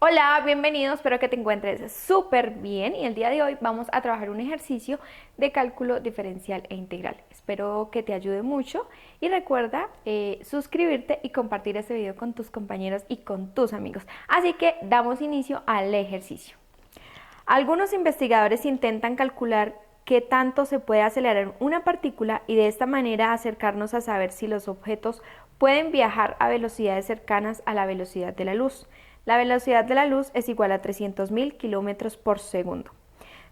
Hola, bienvenidos, espero que te encuentres súper bien y el día de hoy vamos a trabajar un ejercicio de cálculo diferencial e integral. Espero que te ayude mucho y recuerda suscribirte y compartir este video con tus compañeros y con tus amigos. Así que damos inicio al ejercicio. Algunos investigadores intentan calcular qué tanto se puede acelerar una partícula y de esta manera acercarnos a saber si los objetos pueden viajar a velocidades cercanas a la velocidad de la luz. La velocidad de la luz es igual a 300.000 kilómetros por segundo.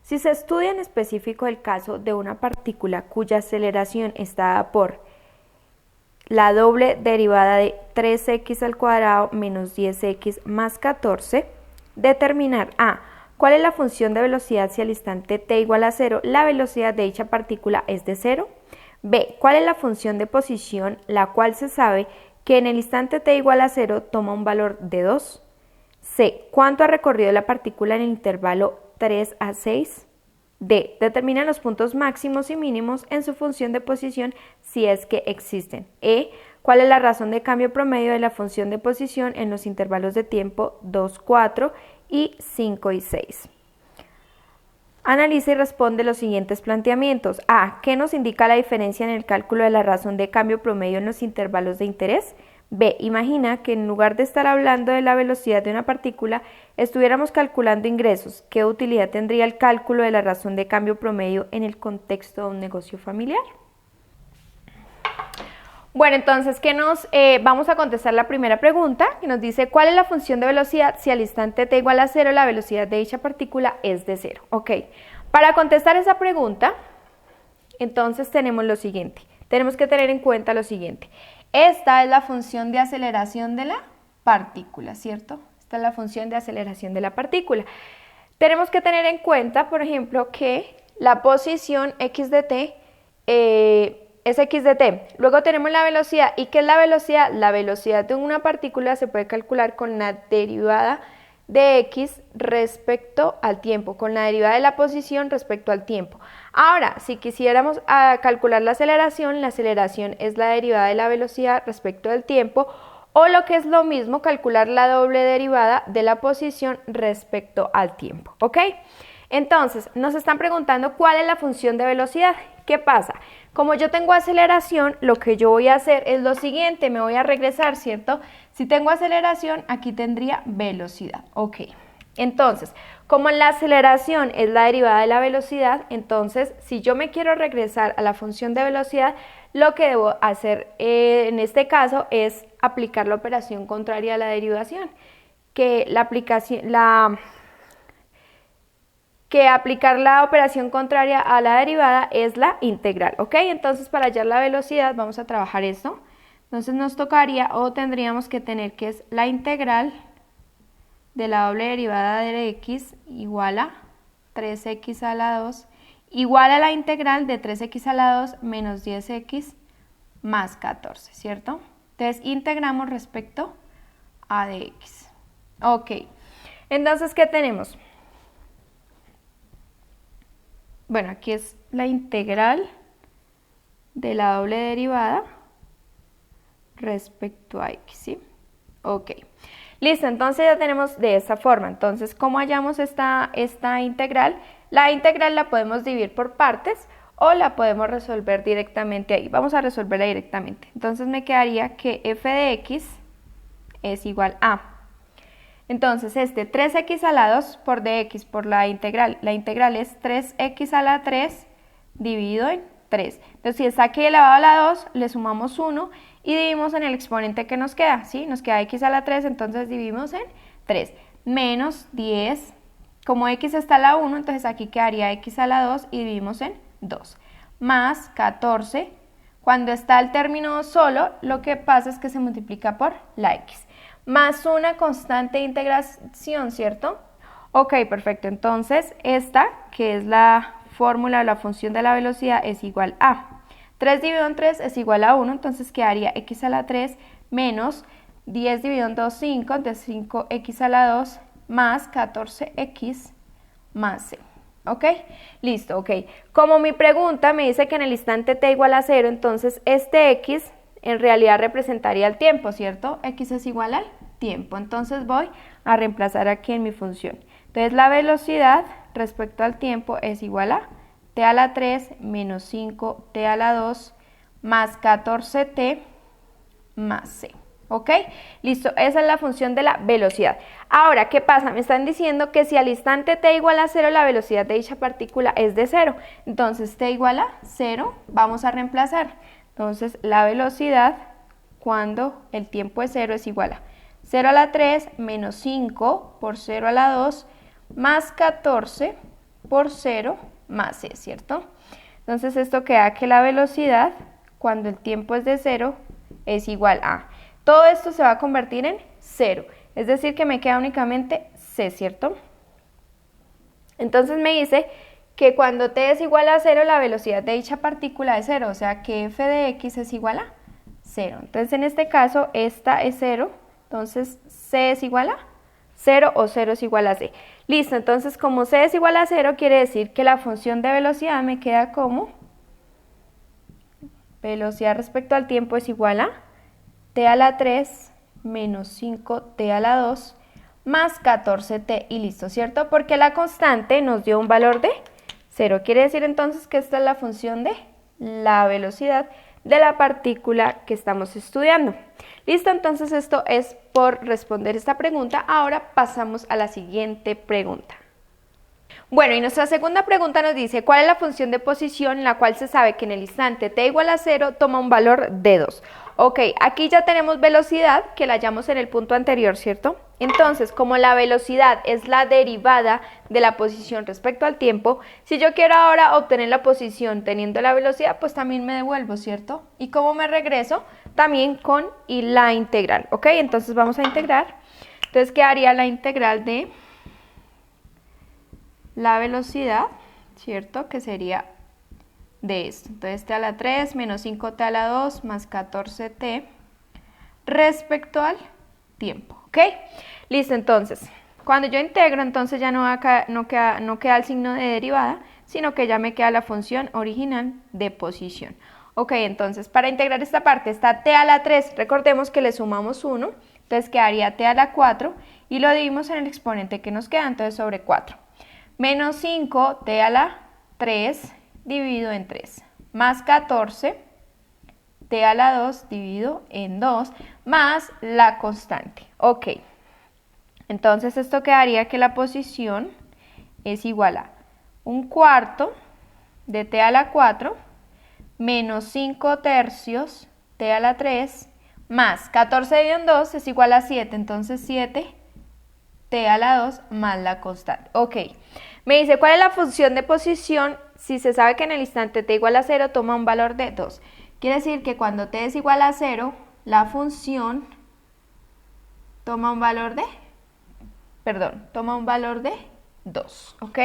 Si se estudia en específico el caso de una partícula cuya aceleración está dada por la doble derivada de 3x al cuadrado menos 10x más 14, determinar a. ¿Cuál es la función de velocidad si al instante t igual a 0 la velocidad de dicha partícula es de 0? B. ¿Cuál es la función de posición la cual se sabe que en el instante t igual a 0 toma un valor de 2? C. ¿Cuánto ha recorrido la partícula en el intervalo 3 a 6? D. Determina los puntos máximos y mínimos en su función de posición si es que existen. E. ¿Cuál es la razón de cambio promedio de la función de posición en los intervalos de tiempo 2, 4 y 5 y 6? Analiza y responde los siguientes planteamientos. A. ¿Qué nos indica la diferencia en el cálculo de la razón de cambio promedio en los intervalos de interés? B. Imagina que en lugar de estar hablando de la velocidad de una partícula, estuviéramos calculando ingresos. ¿Qué utilidad tendría el cálculo de la razón de cambio promedio en el contexto de un negocio familiar? Bueno, entonces, vamos a contestar la primera pregunta, que nos dice ¿cuál es la función de velocidad si al instante t igual a 0 la velocidad de dicha partícula es de 0? Ok, para contestar esa pregunta, entonces tenemos lo siguiente. Tenemos que tener en cuenta lo siguiente. Esta es la función de aceleración de la partícula, ¿cierto? Esta es la función de aceleración de la partícula. Tenemos que tener en cuenta, por ejemplo, que la posición x de t es x de t. Luego tenemos la velocidad. ¿Y qué es la velocidad? La velocidad de una partícula se puede calcular con la derivada de x respecto al tiempo, con la derivada de la posición respecto al tiempo. Ahora, si quisiéramos calcular la aceleración es la derivada de la velocidad respecto del tiempo, o lo que es lo mismo, calcular la doble derivada de la posición respecto al tiempo, ¿ok? Entonces, nos están preguntando cuál es la función de velocidad. ¿Qué pasa? Como yo tengo aceleración, lo que yo voy a hacer es lo siguiente, me voy a regresar, ¿cierto? Si tengo aceleración, aquí tendría velocidad, ok. Entonces, como la aceleración es la derivada de la velocidad, entonces, si yo me quiero regresar a la función de velocidad, lo que debo hacer en este caso es aplicar la operación contraria a la derivación, aplicar la operación contraria a la derivada es la integral, ¿ok? Entonces, para hallar la velocidad vamos a trabajar esto. Entonces nos tocaría o tendríamos que tener que es la integral de la doble derivada de x igual a 3x a la 2 igual a la integral de 3x a la 2 menos 10x más 14, ¿cierto? Entonces integramos respecto a de x. Ok, entonces, ¿qué tenemos? Bueno, aquí es la integral de la doble derivada respecto a x, ¿sí? Ok. Listo, entonces ya tenemos de esta forma. Entonces, ¿cómo hallamos esta integral? La integral la podemos dividir por partes o la podemos resolver directamente ahí. Vamos a resolverla directamente. Entonces me quedaría que f de x es igual a... Entonces, 3x a la 2 por dx por la integral es 3x a la 3 dividido en 3. Entonces, si está aquí elevado a la 2, le sumamos 1 y dividimos en el exponente que nos queda, ¿sí? Nos queda x a la 3, entonces dividimos en 3. Menos 10, como x está a la 1, entonces aquí quedaría x a la 2 y dividimos en 2. Más 14, cuando está el término solo, lo que pasa es que se multiplica por la x. Más una constante de integración, ¿cierto? Ok, perfecto. Entonces, esta, que es la fórmula o la función de la velocidad, es igual a 3 dividido en 3 es igual a 1, entonces quedaría x a la 3 menos 10 dividido en 2, 5, entonces 5x a la 2 más 14x más c. ¿Ok? Listo, ok. Como mi pregunta me dice que en el instante t igual a 0, entonces este x en realidad representaría el tiempo, ¿cierto? X es igual al tiempo. Entonces voy a reemplazar aquí en mi función. Entonces la velocidad respecto al tiempo es igual a t a la 3 menos 5t a la 2 más 14t más c. ¿Ok? Listo, esa es la función de la velocidad. Ahora, ¿qué pasa? Me están diciendo que si al instante t igual a 0, la velocidad de dicha partícula es de 0. Entonces, t igual a 0, vamos a reemplazar. Entonces, la velocidad cuando el tiempo es 0 es igual a 0 a la 3 menos 5 por 0 a la 2 más 14 por 0 más c, ¿cierto? Entonces, esto queda que la velocidad cuando el tiempo es de 0 es igual a... Todo esto se va a convertir en 0, es decir que me queda únicamente c, ¿cierto? Entonces me dice que cuando t es igual a 0, la velocidad de dicha partícula es 0, o sea que f de x es igual a 0. Entonces en este caso esta es 0, entonces c es igual a 0 o 0 es igual a c. Listo, entonces como c es igual a 0 quiere decir que la función de velocidad me queda como velocidad respecto al tiempo es igual a t a la 3 menos 5t a la 2 más 14t y listo, ¿cierto? Porque la constante nos dio un valor de 0. Quiere decir entonces que esta es la función de la velocidad de la partícula que estamos estudiando. Listo, entonces esto es por responder esta pregunta. Ahora pasamos a la siguiente pregunta. Bueno, y nuestra segunda pregunta nos dice, ¿cuál es la función de posición en la cual se sabe que en el instante t igual a 0 toma un valor de 2? Ok, aquí ya tenemos velocidad, que la hallamos en el punto anterior, ¿cierto? Entonces, como la velocidad es la derivada de la posición respecto al tiempo, si yo quiero ahora obtener la posición teniendo la velocidad, pues también me devuelvo, ¿cierto? ¿Y cómo me regreso? También con y la integral, ¿ok? Entonces vamos a integrar. Entonces quedaría la integral de la velocidad, ¿cierto? Que sería de esto. Entonces t a la 3 menos 5t a la 2 más 14t respecto al tiempo, ¿ok? Listo, entonces, cuando yo integro, entonces ya no queda el signo de derivada, sino que ya me queda la función original de posición. Ok, entonces, para integrar esta parte está t a la 3, recordemos que le sumamos 1, entonces quedaría t a la 4 y lo dividimos en el exponente que nos queda, entonces sobre 4. Menos 5 t a la 3 dividido en 3, más 14 t a la 2 dividido en 2, más la constante. Ok, entonces esto quedaría que la posición es igual a 1/4 de t a la 4 menos 5 tercios t a la 3 más 14 dividido en 2 es igual a 7, entonces 7 t a la 2 más la constante. Ok, me dice cuál es la función de posición si se sabe que en el instante t igual a 0 toma un valor de 2. Quiere decir que cuando t es igual a 0, la función toma un valor de 2, ¿ok?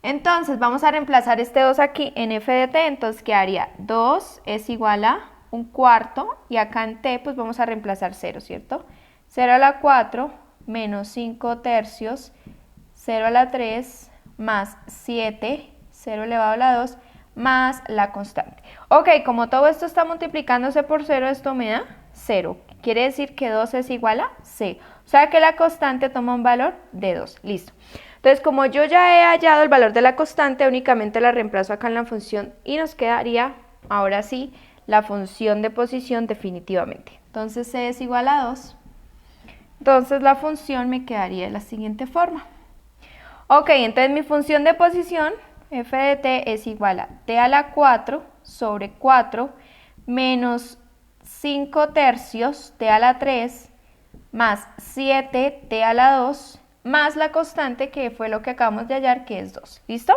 Entonces vamos a reemplazar este 2 aquí en f de t, entonces quedaría 2 es igual a 1/4 y acá en t pues vamos a reemplazar 0, ¿cierto? 0 a la 4 menos 5 tercios, 0 a la 3 más 7, 0 elevado a la 2 más la constante. Ok, como todo esto está multiplicándose por 0, esto me da 0. Quiere decir que 2 es igual a c. O sea que la constante toma un valor de 2. Listo. Entonces, como yo ya he hallado el valor de la constante, únicamente la reemplazo acá en la función y nos quedaría, ahora sí, la función de posición definitivamente. Entonces, c es igual a 2. Entonces, la función me quedaría de la siguiente forma. Ok, entonces mi función de posición, f de t, es igual a t a la 4 sobre 4 menos 5 tercios t a la 3 más 7 t a la 2 más la constante que fue lo que acabamos de hallar, que es 2. ¿Listo?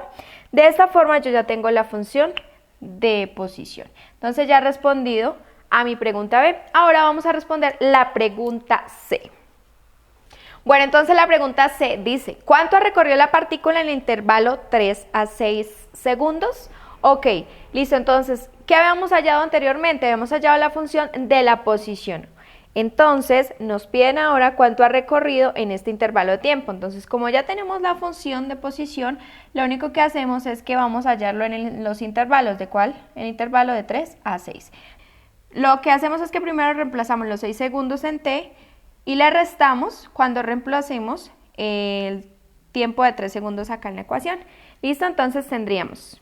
De esta forma yo ya tengo la función de posición. Entonces ya he respondido a mi pregunta B. Ahora vamos a responder la pregunta C. Bueno, entonces la pregunta C dice, ¿cuánto recorrió la partícula en el intervalo 3 a 6 segundos? Ok, listo, entonces, ¿qué habíamos hallado anteriormente? Habíamos hallado la función de la posición. Entonces, nos piden ahora cuánto ha recorrido en este intervalo de tiempo. Entonces, como ya tenemos la función de posición, lo único que hacemos es que vamos a hallarlo en los intervalos. ¿De cuál? El intervalo de 3 a 6. Lo que hacemos es que primero reemplazamos los 6 segundos en t y le restamos cuando reemplacemos el tiempo de 3 segundos acá en la ecuación. ¿Listo? Entonces tendríamos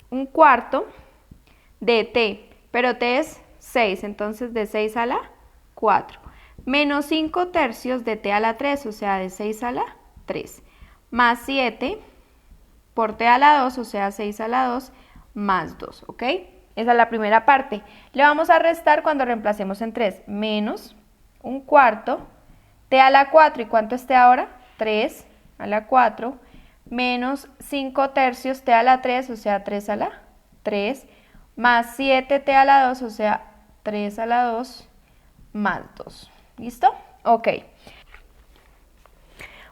un cuarto de t, pero t es 6, entonces de 6 a la 4, menos 5 tercios de t a la 3, o sea, de 6 a la 3, más 7 por t a la 2, o sea, 6 a la 2, más 2, ¿ok? Esa es la primera parte. Le vamos a restar cuando reemplacemos en 3, menos un cuarto, t a la 4, ¿y cuánto es t ahora? 3 a la 4, menos 5 tercios t a la 3, o sea, 3 a la 3, más 7t a la 2, o sea, 3 a la 2, más 2. ¿Listo? Ok.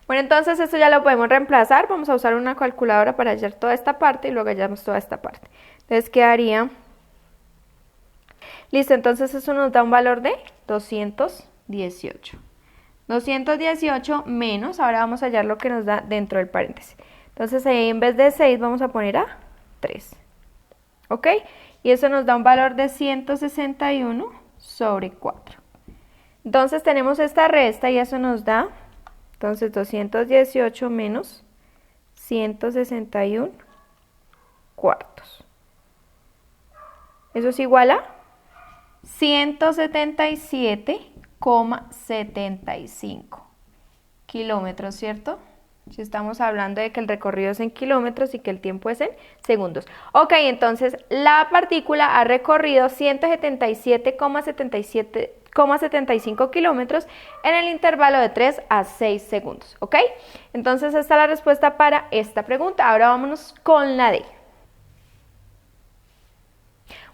Bueno, entonces esto ya lo podemos reemplazar. Vamos a usar una calculadora para hallar toda esta parte y luego hallamos toda esta parte. Entonces quedaría... Listo, entonces eso nos da un valor de 218. 218 menos, ahora vamos a hallar lo que nos da dentro del paréntesis. Entonces ahí en vez de 6 vamos a poner a 3. ¿Ok? Y eso nos da un valor de 161 sobre 4. Entonces tenemos esta resta y eso nos da, entonces 218 menos 161 cuartos. Eso es igual a 177,75 kilómetros, ¿cierto? Si estamos hablando de que el recorrido es en kilómetros y que el tiempo es en segundos. Ok, entonces la partícula ha recorrido 177,75 kilómetros en el intervalo de 3 a 6 segundos. ¿Ok? Entonces esta es la respuesta para esta pregunta. Ahora vámonos con la D.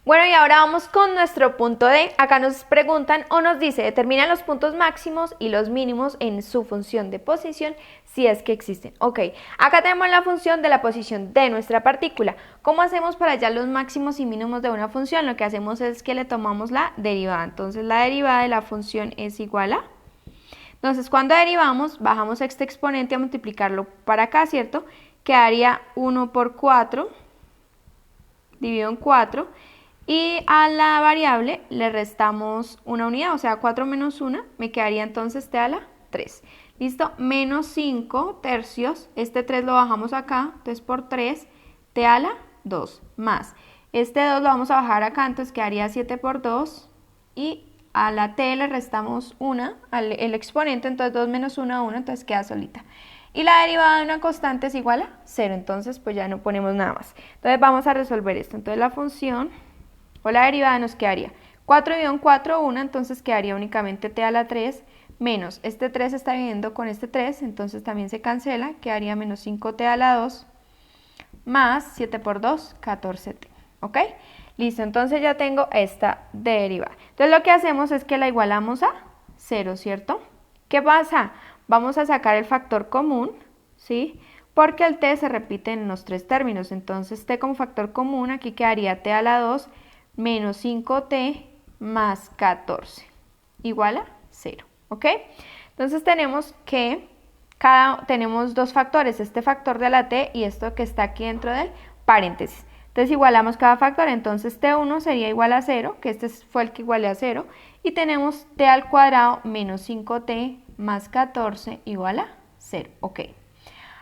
Bueno, y ahora vamos con nuestro punto D. Acá nos preguntan o nos dice, determina los puntos máximos y los mínimos en su función de posición si es que existen. Ok, acá tenemos la función de la posición de nuestra partícula. ¿Cómo hacemos para hallar los máximos y mínimos de una función? Lo que hacemos es que le tomamos la derivada. Entonces la derivada de la función es igual a... Entonces cuando derivamos, bajamos este exponente a multiplicarlo para acá, ¿cierto? Quedaría 1 por 4 dividido en 4. Y a la variable le restamos una unidad, o sea, 4 menos 1, me quedaría entonces t a la 3. ¿Listo? Menos 5 tercios, este 3 lo bajamos acá, entonces por 3, t a la 2, más. Este 2 lo vamos a bajar acá, entonces quedaría 7 por 2, y a la t le restamos 1, el exponente, entonces 2 menos 1, 1, entonces queda solita. Y la derivada de una constante es igual a 0, entonces pues ya no ponemos nada más. Entonces vamos a resolver esto, entonces la función... o la derivada nos quedaría 4 dividido en 4, 1, entonces quedaría únicamente t a la 3, menos este 3 está dividiendo con este 3, entonces también se cancela, quedaría menos 5t a la 2, más 7 por 2, 14t, ¿ok? Listo, entonces ya tengo esta derivada. Entonces lo que hacemos es que la igualamos a 0, ¿cierto? ¿Qué pasa? Vamos a sacar el factor común, ¿sí? Porque el t se repite en los tres términos, entonces t como factor común, aquí quedaría t a la 2, menos 5t más 14, igual a 0, ¿ok? Entonces tenemos que tenemos dos factores, este factor de la t y esto que está aquí dentro del paréntesis. Entonces igualamos cada factor, entonces t1 sería igual a 0, que este fue el que igualé a 0, y tenemos t al cuadrado menos 5t más 14 igual a 0, ¿ok?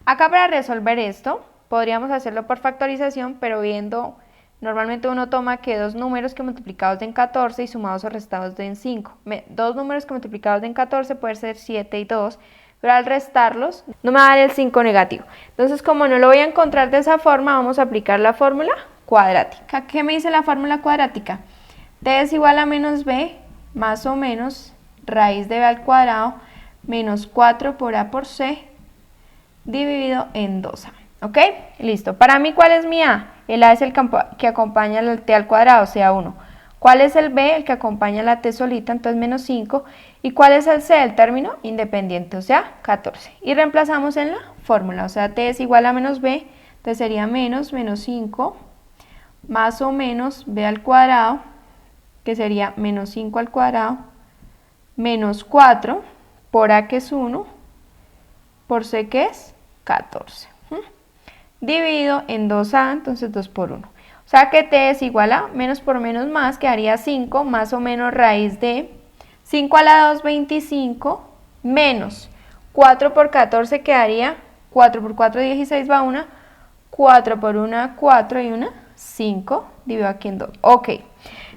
Acá para resolver esto, podríamos hacerlo por factorización, pero viendo... Normalmente uno toma que dos números que multiplicados en 14 y sumados o restados den 5. Dos números que multiplicados den 14 puede ser 7 y 2, pero al restarlos no me va a dar el 5 negativo. Entonces, como no lo voy a encontrar de esa forma, vamos a aplicar la fórmula cuadrática. ¿Qué me dice la fórmula cuadrática? T es igual a menos b más o menos raíz de b al cuadrado menos 4 por a por c dividido en 2a. ¿Ok? Listo. Para mí, ¿cuál es mi a? El a es el que acompaña al t al cuadrado, o sea 1. ¿Cuál es el b? El que acompaña a la t solita, entonces menos 5. ¿Y cuál es el c? El término independiente, o sea 14. Y reemplazamos en la fórmula, o sea t es igual a menos b, entonces sería menos 5 más o menos b al cuadrado, que sería menos 5 al cuadrado, menos 4 por a que es 1, por c que es 14. Dividido en 2a, entonces 2 por 1. O sea que t es igual a menos por menos más, quedaría 5 más o menos raíz de 5 a la 2, 25, menos 4 por 14 quedaría 4 por 4, 16 va 1, 4 por 1, 4 y 1, 5, divido aquí en 2. Ok,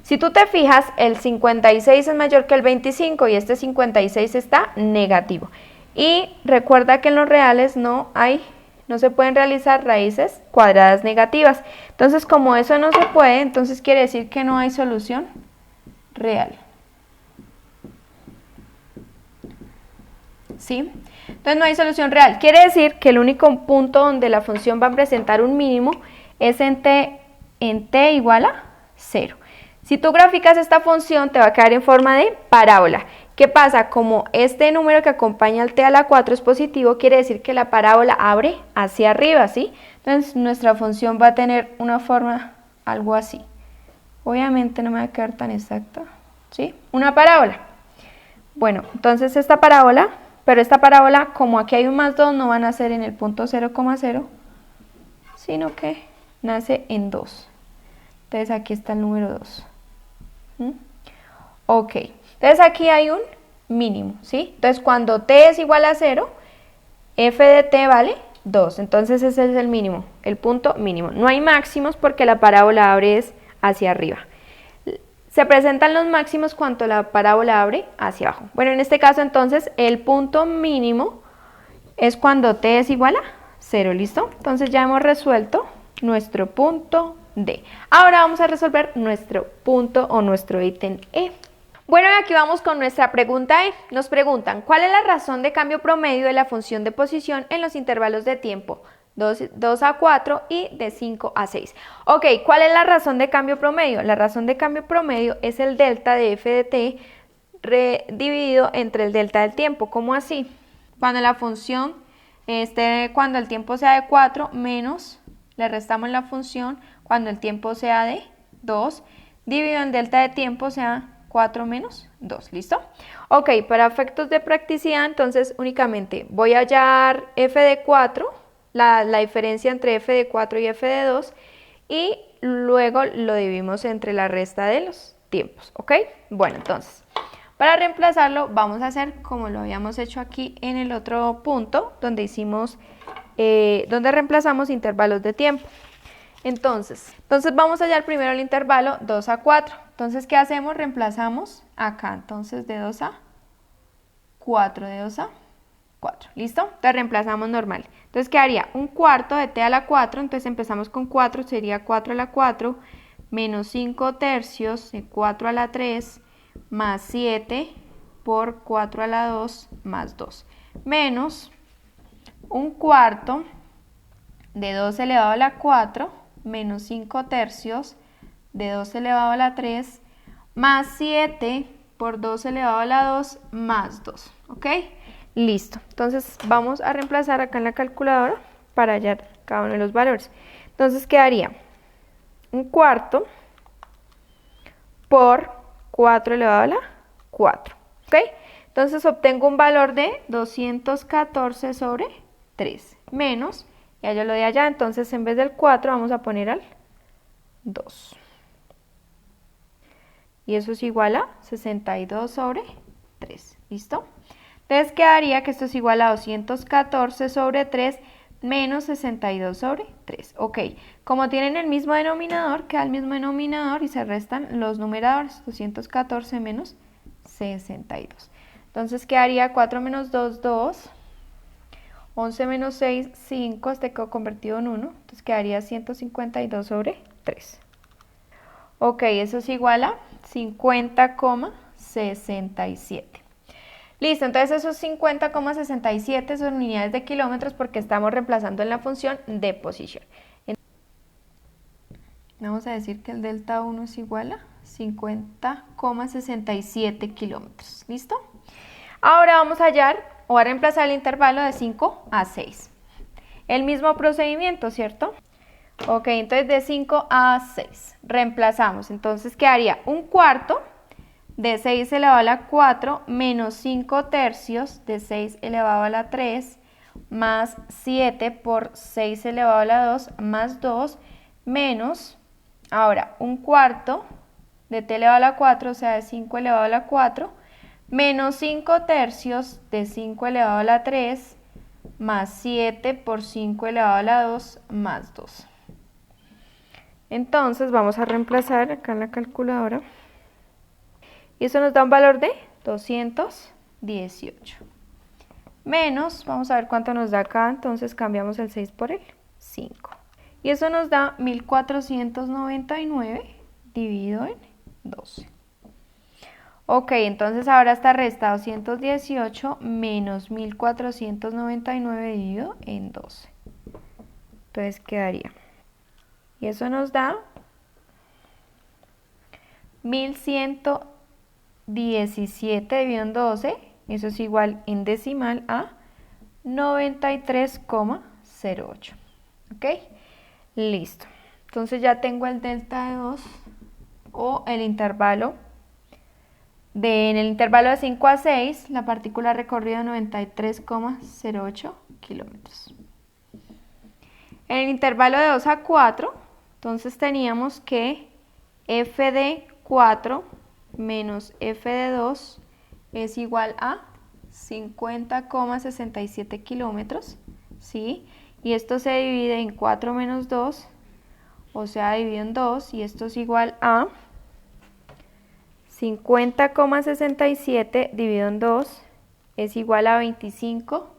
si tú te fijas, el 56 es mayor que el 25 y este 56 está negativo. Y recuerda que en los reales no se pueden realizar raíces cuadradas negativas. Entonces, como eso no se puede, entonces quiere decir que no hay solución real. ¿Sí? Entonces no hay solución real. Quiere decir que el único punto donde la función va a presentar un mínimo es en t igual a 0. Si tú graficas esta función, te va a quedar en forma de parábola. ¿Qué pasa? Como este número que acompaña al t a la 4 es positivo, quiere decir que la parábola abre hacia arriba, ¿sí? Entonces nuestra función va a tener una forma algo así. Obviamente no me va a quedar tan exacta, ¿sí? Una parábola. Bueno, entonces esta parábola, pero esta parábola, como aquí hay un más 2, no va a nacer en el punto 0,0, sino que nace en 2. Entonces aquí está el número 2. Ok, entonces aquí hay un mínimo, ¿sí? Entonces cuando t es igual a 0, f de t vale 2. Entonces ese es el mínimo, el punto mínimo. No hay máximos porque la parábola abre hacia arriba. Se presentan los máximos cuando la parábola abre hacia abajo. Bueno, en este caso entonces el punto mínimo es cuando t es igual a 0, ¿listo? Entonces ya hemos resuelto nuestro punto D. Ahora vamos a resolver nuestro punto o nuestro ítem E. Bueno, y aquí vamos con nuestra pregunta E. Nos preguntan, ¿cuál es la razón de cambio promedio de la función de posición en los intervalos de tiempo 2 a 4 y de 5 a 6? Ok, ¿cuál es la razón de cambio promedio? La razón de cambio promedio es el delta de f de t dividido entre el delta del tiempo. ¿Cómo así? Cuando la función cuando el tiempo sea de 4 menos, le restamos la función cuando el tiempo sea de 2, dividido en delta de tiempo sea 4 menos 2, ¿listo? Ok, para efectos de practicidad, entonces únicamente voy a hallar f de 4, la diferencia entre f de 4 y f de 2, y luego lo dividimos entre la resta de los tiempos, ¿ok? Bueno, entonces, para reemplazarlo vamos a hacer como lo habíamos hecho aquí en el otro punto, donde donde reemplazamos intervalos de tiempo. Entonces vamos a hallar primero el intervalo 2 a 4. Entonces, ¿qué hacemos? Reemplazamos acá, entonces de 2 a 4, de 2 a 4, ¿listo? Entonces reemplazamos normal. Entonces quedaría un cuarto de t a la 4, entonces empezamos con 4, sería 4 a la 4, menos 5 tercios de 4 a la 3, más 7 por 4 a la 2, más 2, menos un cuarto de 2 elevado a la 4, menos 5 tercios de 2 elevado a la 3, más 7 por 2 elevado a la 2, más 2, ¿ok? Listo, entonces vamos a reemplazar acá en la calculadora para hallar cada uno de los valores. Entonces quedaría un cuarto por 4 elevado a la 4, ¿ok? Entonces obtengo un valor de 214 sobre 3, menos, ya yo lo de allá, entonces en vez del 4 vamos a poner al 2. Y eso es igual a 62 sobre 3, ¿listo? Entonces quedaría que esto es igual a 214 sobre 3 menos 62 sobre 3. Ok, como tienen el mismo denominador, queda el mismo denominador y se restan los numeradores, 214 menos 62. Entonces quedaría 4 menos 2, 2, 11 menos 6, 5, este quedó convertido en 1, entonces quedaría 152 sobre 3. Ok, eso es igual a 50,67. Listo, entonces esos 50,67 son unidades de kilómetros porque estamos reemplazando en la función de posición. Vamos a decir que el delta 1 es igual a 50,67 kilómetros. ¿Listo? Ahora vamos a hallar o a reemplazar el intervalo de 5 a 6. El mismo procedimiento, ¿cierto? Ok, entonces de 5 a 6 reemplazamos. Entonces quedaría un cuarto de 6 elevado a la 4 menos 5 tercios de 6 elevado a la 3 más 7 por 6 elevado a la 2 más 2 menos, ahora, un cuarto de t elevado a la 4, o sea, de 5 elevado a la 4 menos 5 tercios de 5 elevado a la 3 más 7 por 5 elevado a la 2 más 2. Entonces vamos a reemplazar acá en la calculadora. Y eso nos da un valor de 218. Menos, vamos a ver cuánto nos da acá, entonces cambiamos el 6 por el 5. Y eso nos da 1499 dividido en 12. Ok, entonces ahora esta resta 218 menos 1499 dividido en 12. Entonces quedaría. Y eso nos da 1117 dividido en 12. Eso es igual en decimal a 93,08. ¿Ok? Listo. Entonces ya tengo el delta de 2 o el intervalo. En el intervalo de 5 a 6, la partícula ha recorrido 93,08 kilómetros. En el intervalo de 2 a 4, entonces teníamos que f de 4 menos f de 2 es igual a 50,67 kilómetros, ¿sí? Y esto se divide en 4 menos 2, o sea, dividido en 2, y esto es igual a 50,67 dividido en 2 es igual a 25,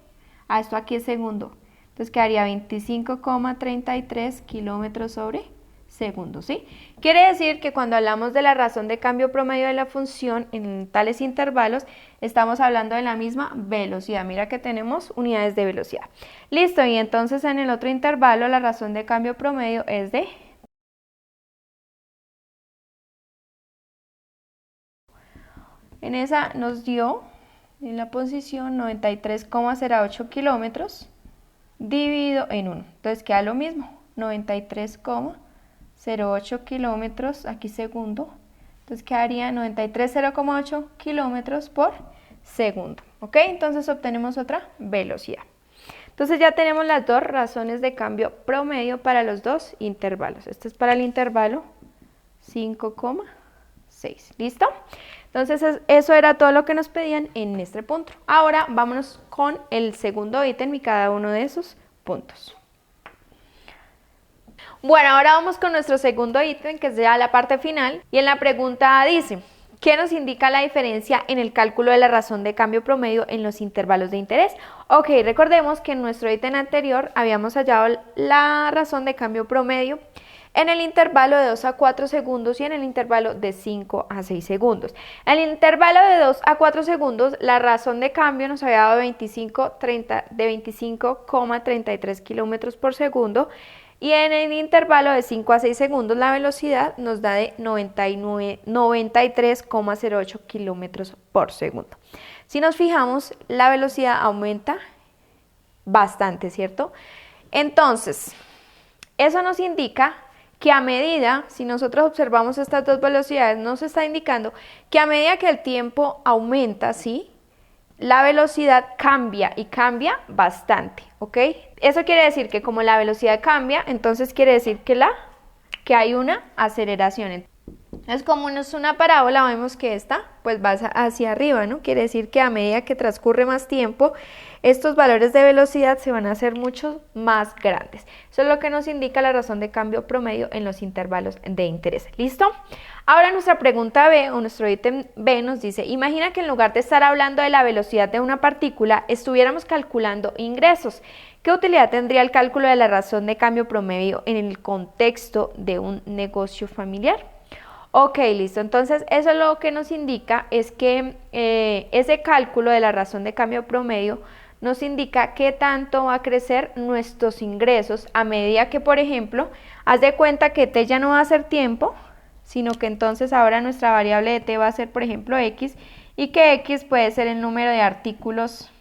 esto aquí es segundo, entonces quedaría 25,33 kilómetros sobre segundo, ¿sí? Quiere decir que cuando hablamos de la razón de cambio promedio de la función en tales intervalos, estamos hablando de la misma velocidad. Mira que tenemos unidades de velocidad. Listo, y entonces en el otro intervalo la razón de cambio promedio es de... En esa nos dio en la posición 93,08 kilómetros dividido en 1. Entonces queda lo mismo, 93,08 kilómetros, aquí segundo. Entonces quedaría 93,0,8 kilómetros por segundo. ¿Ok? Entonces obtenemos otra velocidad. Entonces ya tenemos las dos razones de cambio promedio para los dos intervalos. Este es para el intervalo 5,6. ¿Listo? Entonces eso era todo lo que nos pedían en este punto. Ahora vámonos con el segundo ítem y cada uno de esos puntos. Bueno, ahora vamos con nuestro segundo ítem, que es ya la parte final. Y en la pregunta dice, ¿qué nos indica la diferencia en el cálculo de la razón de cambio promedio en los intervalos de interés? Ok, recordemos que en nuestro ítem anterior habíamos hallado la razón de cambio promedio en el intervalo de 2 a 4 segundos y en el intervalo de 5 a 6 segundos. En el intervalo de 2 a 4 segundos, la razón de cambio nos había dado 25,33 kilómetros por segundo, y en el intervalo de 5 a 6 segundos la velocidad nos da de 93,08 kilómetros por segundo. Si nos fijamos, la velocidad aumenta bastante, ¿cierto? Entonces, eso nos indica que a medida, si nosotros observamos estas dos velocidades, nos está indicando que a medida que el tiempo aumenta, ¿sí?, la velocidad cambia y cambia bastante, ¿ok? Eso quiere decir que como la velocidad cambia, entonces quiere decir que hay una aceleración. Es como es una parábola, vemos que esta pues va hacia arriba, ¿no? Quiere decir que a medida que transcurre más tiempo, estos valores de velocidad se van a hacer mucho más grandes. Eso es lo que nos indica la razón de cambio promedio en los intervalos de interés. ¿Listo? Ahora nuestra pregunta B, o nuestro ítem B, nos dice, imagina que en lugar de estar hablando de la velocidad de una partícula, estuviéramos calculando ingresos. ¿Qué utilidad tendría el cálculo de la razón de cambio promedio en el contexto de un negocio familiar? Ok, listo. Entonces, eso lo que nos indica es que ese cálculo de la razón de cambio promedio nos indica qué tanto va a crecer nuestros ingresos a medida que, por ejemplo, haz de cuenta que T ya no va a ser tiempo, sino que entonces ahora nuestra variable de T va a ser, por ejemplo, X, y que X puede ser el número de artículos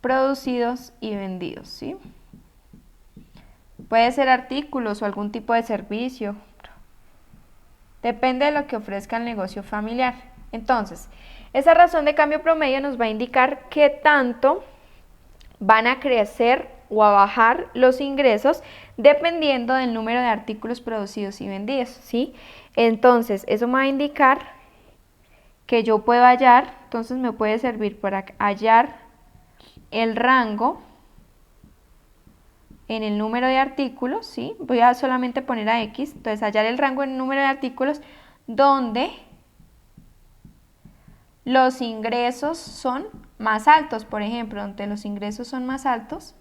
producidos y vendidos, ¿sí? Puede ser artículos o algún tipo de servicio. Depende de lo que ofrezca el negocio familiar. Entonces, esa razón de cambio promedio nos va a indicar qué tanto van a crecer o a bajar los ingresos dependiendo del número de artículos producidos y vendidos, ¿sí? Entonces, eso me va a indicar que yo puedo hallar, entonces me puede servir para hallar el rango en el número de artículos, ¿sí? Voy a solamente poner a X, entonces hallar el rango en el número de artículos donde los ingresos son más altos, por ejemplo, donde los ingresos son más altos.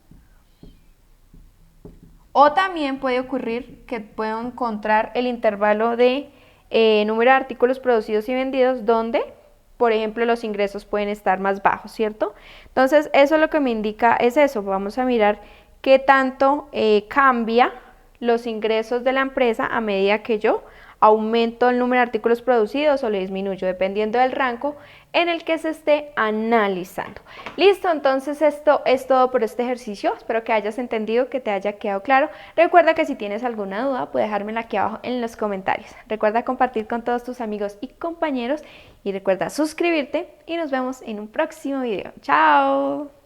O también puede ocurrir que puedo encontrar el intervalo de número de artículos producidos y vendidos donde, por ejemplo, los ingresos pueden estar más bajos, ¿cierto? Entonces, eso lo que me indica es eso. Vamos a mirar qué tanto cambia los ingresos de la empresa a medida que yo aumento el número de artículos producidos o le disminuyo, dependiendo del rango en el que se esté analizando. Listo, entonces esto es todo por este ejercicio. Espero que hayas entendido, que te haya quedado claro. Recuerda que si tienes alguna duda, puedes dejármela aquí abajo en los comentarios. Recuerda compartir con todos tus amigos y compañeros y recuerda suscribirte y nos vemos en un próximo video. ¡Chao!